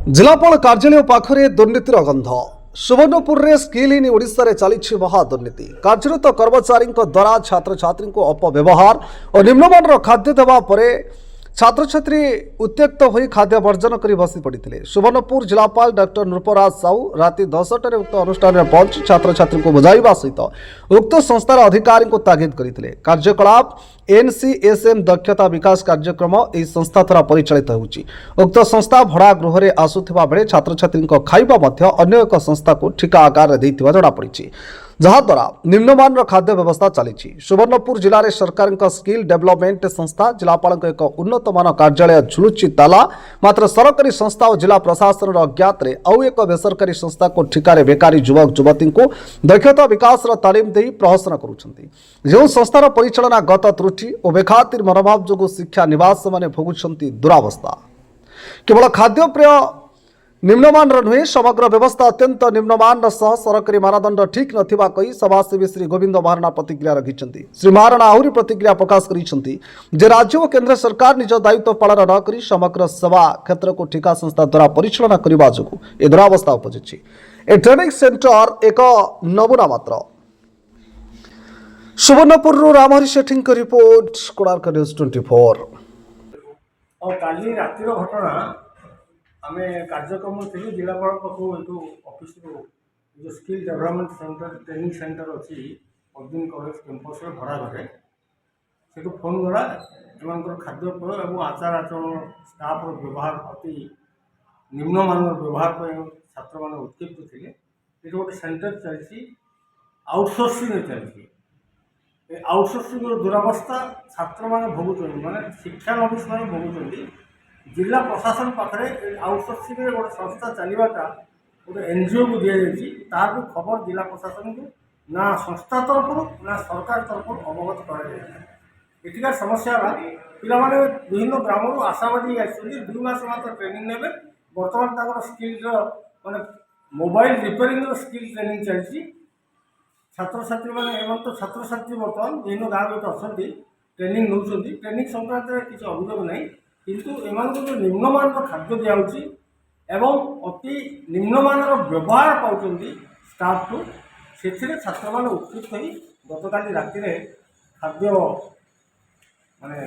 जिलापाल कार्यालय पाखरे दुर्नीतिर गंध। सुवर्णपुर में स्किल इन ओडिशा रे चली महादुर्नीति। कार्यरत कर्मचारी द्वारा छात्र छात्री को अपव्यवहार और निम्नमान खाद्य देवा परे छात्र छात्री उत्त्यक्त हो खाद्य वर्जन कर बसी पड़ते। सुवर्णपुर जिलापाल डॉक्टर नृपराज साहू राति 10टार उक्त अनुष्ठान में पहुंच छात्र छात्री को बुझाइबा सहित उक्त संस्थार अधिकारी को तागिद करते। कार्यकलाप एनसीएसएम दक्षता विकास कार्यक्रम यह संस्था द्वारा परिचालित होउची। उक्त संस्था भड़ा गृह में आसुथिबा बेले छात्र छात्री खाइबा मध्य अन्य एक संस्था को ठिका आकार देइथिबा जणा पड़िछि, जहाद्वारा निम्नमान खाद्य व्यवस्था चली। सुवर्णपुर जिले में सरकार स्किल डेवलपमेंट संस्था जिलापाल एक उन्नतमान कार्यालय झुलुची ताला। मात्र सरकारी संस्था और जिला प्रशासन अज्ञात आउ एक बेसरकारी संस्था को ठिकारे बेकारी युवक युवती को दक्षता विकास तालीम दे प्रहसन कर संस्थार परिचालना गत त्रुटि और बेखातिर मनोभाव जो शिक्षा निवास मैंने भोगुंट दुरावस्था। केवल खाद्यप्रेय निम्नमान नुहे समग्र व्यवस्था अत्यंत निम्नमान सह सरकारी मानदंड ठीक नथिबा कही सभासेवी श्री गोविंद महारणा प्रतिक्रिया रखिछन्ति। श्री महारणा आहुरी प्रतिक्रिया प्रकाश करिछन्ति जे राज्य और केंद्र सरकार निज दायित्व पालन न करी समग्र सेवा क्षेत्र को ठिका संस्था द्वारा परिचालना करबा जोगु ए दुरावस्था उपजिछि। ए ट्रेनिंग सेंटर एक नमूना मात्र। सुवर्णपुर रामहरि सेठी को रिपोर्ट, कोणार्क न्यूज 24। और काली रातिर घटना आमे कार्यक्रम थी जिलापाल पाखु ऑफिस जो skill development centre training centre अच्छी अर्जुन कॉलेज कैंपस भड़ा घरे से फोन गला एम खाद्यपेय और आचार आचरण स्टाफ व्यवहार अति निम्नमान व्यवहार पर छात्र मैंने उत्क्षिप्त थे। ये गोटे सेंटर चलती आउटसोर्सिंग चलती आउटसोर्सिंग दुरावस्था छात्र मैंने भोगुं माने शिक्षानविश मैंने भोगुं। जिला प्रशासन पाखे आउटसोर्सिंग गोटे संस्था चलवाटा गोटे एनजीओ को दि जाइए तार भी खबर जिला प्रशासन को ना संस्था तरफ ना सरकार तरफ अवगत कर समस्या पाने विभिन्न ग्राम आशावादी आसुँच 2 मास मात्र ट्रेनिंग ने बर्तमान स्किल माने मोबाइल रिपेयरिंग स्किल ट्रेनिंग चलती। छात्र छात्री मैंने तो छात्र छात्री बर्तमान विभिन्न गाँव में अच्छा ट्रेनिंग नौ ट्रेनिंग संक्रांत में किसी अभियोग नहीं किंतु एमान जो निम्नमान खाद्य दिखाई एवं अति निम्नमान व्यवहार पाँच स्टाफ को से छात्र मैंने उत्कृष्ट हो गतकाली राति खाद्य माने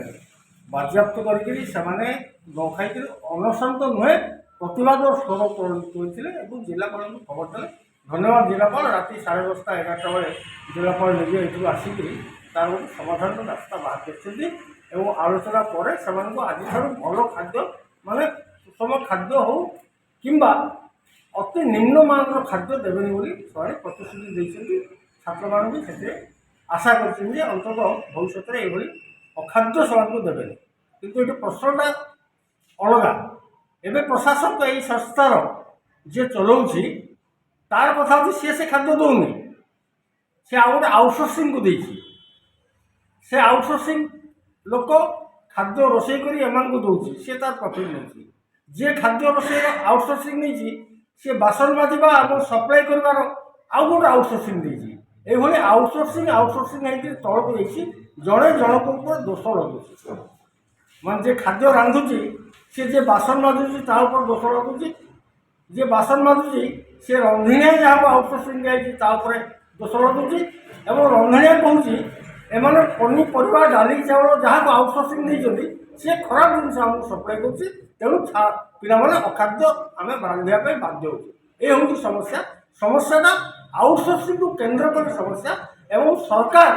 बाज्याप्त करके न खाई अनशन तो नुहे प्रतिवाद स्वर तोड़ते जिलापाल खबर देते। धन्यवाद जिलापाल राति 10:30 11टा बेले जिलापाल निजे ये आसिक तार गोटे समाधान रास्ता बाहर कर आलोचना पर आज भल खाद्य माने सुषम खाद्य हो कि अति निम्नमान खाद्य देवेनि बोली से प्रतिश्रुति देते। छात्र मान भी से आशा कर अंतत भविष्य में ये अखाद्य से देवेनि किंतु ये प्रश्नटा अलग एवं प्रशासक यही संस्थार जे चलाऊँगी तार कथा सी से खाद्य दौनी सी आ गए आउटसोर्सिंग को देखी से आउटसोर्सिंग लोक खाद्य रोषे कर एम को दौर सी तार प्रॉफिट नहीं जे खाद्य रोषे आउटसोर्सिंग नहीं सी बासन बाजिबा और सप्लाई कर आउ गोटे आउटसोर्सिंग देती ये आउटसोर्सिंग होकर तौक देखी जड़े जनक ऊपर दोष लगुच मान जे खाद्य रांधुची सी जे बासन माजुची तापर दोष लगुच जे बासन माजुची सी रंधिणिया जहाँ आउटसोर्सिंग दिखाई दोष लगुच और रंधिणिया कहूँ एम पनीपरिया डाली चाउल जहाँ आउटसोर्सिंग नहीं सी खराब जिन आमको सप्लाई कर तेणु पाने अखाद्य आम रांधापी बाध्य हो समस्या समस्याटा आउटसोर्सिंग को केन्द्र कर समस्या एवं सरकार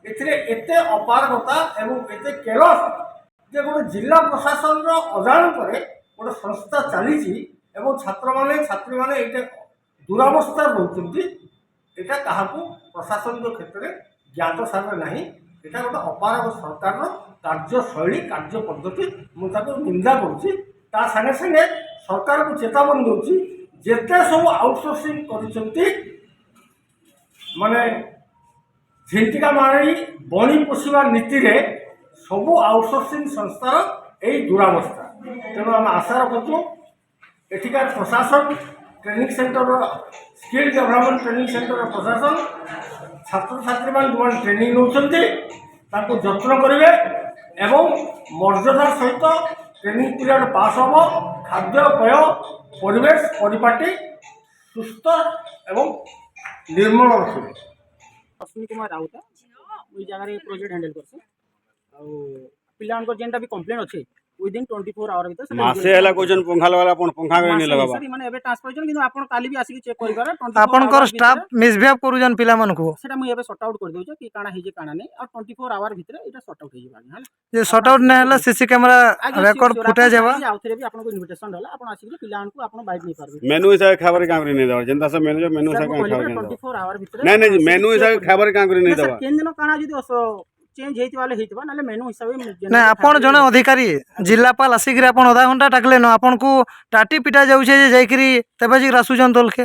एते अपारगता एवं एते केयरलेस जे गोटे जिला प्रशासन अजाण पर गोटे संस्था चली छात्र माने छात्री माने ये दुरावस्था रोचते यहाँ क्या प्रशासन क्षेत्र में ज्ञात सारे ना यहाँ गोटे अपारग सरकार कार्यशैली कार्य पद्धति मुझे निंदा करुँची सागे सागे सरकार को चेतावनी दूसरी जिते सब आउटसोर्सिंग कर माने झिंटिका मारी बणी पोषा नीति रे सब आउटसोर्सिंग संस्थार यही दुरावस्था। तेणु आम आशा रखु एठिकार प्रशासन training centre skill development training centre प्रशासन छात्र छात्री मान ट्रेनिंग नौ जत्न करेंगे एवं मर्यादार सहित ট্রেনিং পিরিয়ড পাস হব খাদ্য পেয় পরিবেশ পরিপাটি সুস্থ এবং ନିର୍ମଳ ରଖିବେ। अश्विनी कुमार राउत मुझे जगह प्रोजेक्ट हैंडल करसे पिलांकर जेनटा भी कंप्लेन अच्छे विदिन 24 आवर भीतर मासे ହେଲା କହୁଛନ୍ ପଙ୍ଖା ଲଗାଲା ଆପଣ ପଙ୍ଖା କରି ନେଇ ଲଗାବା ମାନେ ଏବେ ट्रांसफर करछन किंतु आपण काली भी आसी चेक करिबार ଆପଣଙ୍କର ଷ୍ଟାଫ ମିସବିହେଭ୍ କରୁଛନ୍ ପିଲାମାନଙ୍କୁ सेटा मुझे एबे सॉर्ट आउट कर देउछ कि काना हिजे काना नै और 24 आवर भीतर एटा सॉर्ट आउट हेजिबा हला ଯେ ସର୍ଟ ଆଉଟ୍ ନାଇଁ ହେଲା ସିସି କ୍ୟାମେରା ରେକର୍ଡ फुटेज हेबा आउथरे भी आपन को इनविटेशन रहला आपण आसी कि पिलांको आपण बाइट नै पारबे मेनू हिसाब खाबर का କରି ନେଇ ଦେବା ଯେନ୍ତା ସେ मेनू मेनू हिसाब का खाबर 24 आवर भीतर नहीं नहीं मेनू हिसाब खाबर का କରି ନେଇ ଦେବା केन दिन काना जदी चेंज हेति वाले हेतिबा नाले मेनू हिसाब ନା ଆପଣ ଜଣେ ଅଧିକାରୀ ଜିଲ୍ଲାପାଳ ଆସିକିରି ଆପଣ ଅଧା ଘଣ୍ଟା ଡାକଲେ ନ ଆପଣଙ୍କୁ ଟାଟି ପିଟା ଯାଉଛେ ଯେ ଯାଇକିରି ତେବେ ଯିକି ଆସୁଛନ୍ ଦୋଲକେ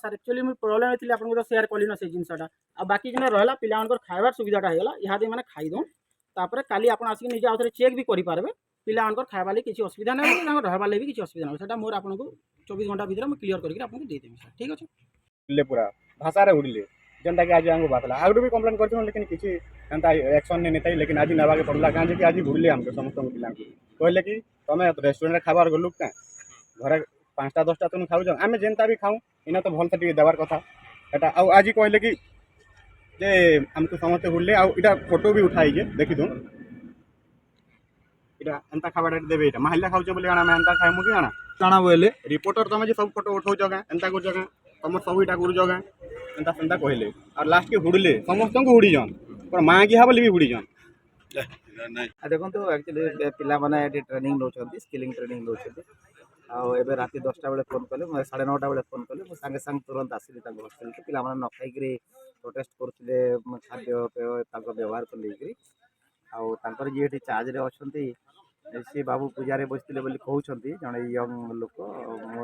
सर एक्चुअली मुझे प्रोब्लेम होती आपको तो सेयार कली ना से जिनसा आ बाकी जन रहा पिलांकर खाइबार सुविधाटा होगा इहादे मैंने खाई दौन तापर काली आप आसिक निजे आउथरे चेक भी करेंगे पिलांकर खाइबा लगी किसी असुविधा ना रहबार लगी भी किसी असुविधा ना सेटा मोर आपको 24 घंटा भीतर मुझे क्लियर करके आपको दे देबी सर ठीक अच्छे उड़ले पूरा भाषा रे उड़ले जेनटा कि आज हमको बातला आगु भी कंप्लेन करछन लेकिन किसी एंता एक्शन नै नेताई लेकिन आज नबा के पड़ला काहे कि आज उड़ले हमके समस्त पिला कहले कि तमे रेस्टोरेंट खाबार गलु का घरे 5टा 10टा तुम खाउ आमे जेनता भी खाऊ इना तो भल से टिके देबार कथा एटा आ आज कहले कि जे हमको समस्त उड़ले आ इटा फोटो भी उठाई जे देखि दो इटा एंता खाबार देबे इटा महिला खाउछ बोले आना मैं एंता खाइमु कि आना କାଣା ବୋଇଲେ रिपोर्टर तमे जे सब फोटो उठाउ जगह एंता कर जगह तम सब इटा कर जगह एंता सेंता कहले और लास्ट के हुड़ले समस्त को हुड़ी जन पर मां की हाबली भी हुड़ी जन देखो एक्चुअली पिला माने एटी ट्रेनिंग नौचंती स्किलिंग ट्रेनिंग नौचंती आबे राति 10टा बेले फोन कले 9:30 बेले फोन कले संगे संग तुरंत आसिली हॉस्टेल के पिला माने न खाइकरी प्रोटेस्ट करथिले खाद्य पेय ताको व्यवहार को लेकरी आउर जी एटी चार्ज रे अछंती सी बाबू पूजारे बसते बोली कहते जड़े यंग लोक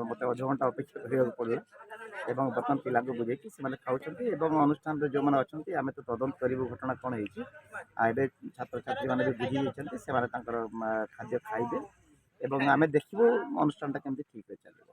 मत अध घंटा अपेक्षा करा पड़ा एवं बर्तमान पिला बुझे कि खाऊँ अनुष्ठान जो मैंने अच्छा आम तो तदंत करूँ घटना कौन हो छात्र छात्री मैंने भी बुझी जाती से खाद्य खाइबे एवं आम देखू अनुष्ठान केमती ठीक चलो।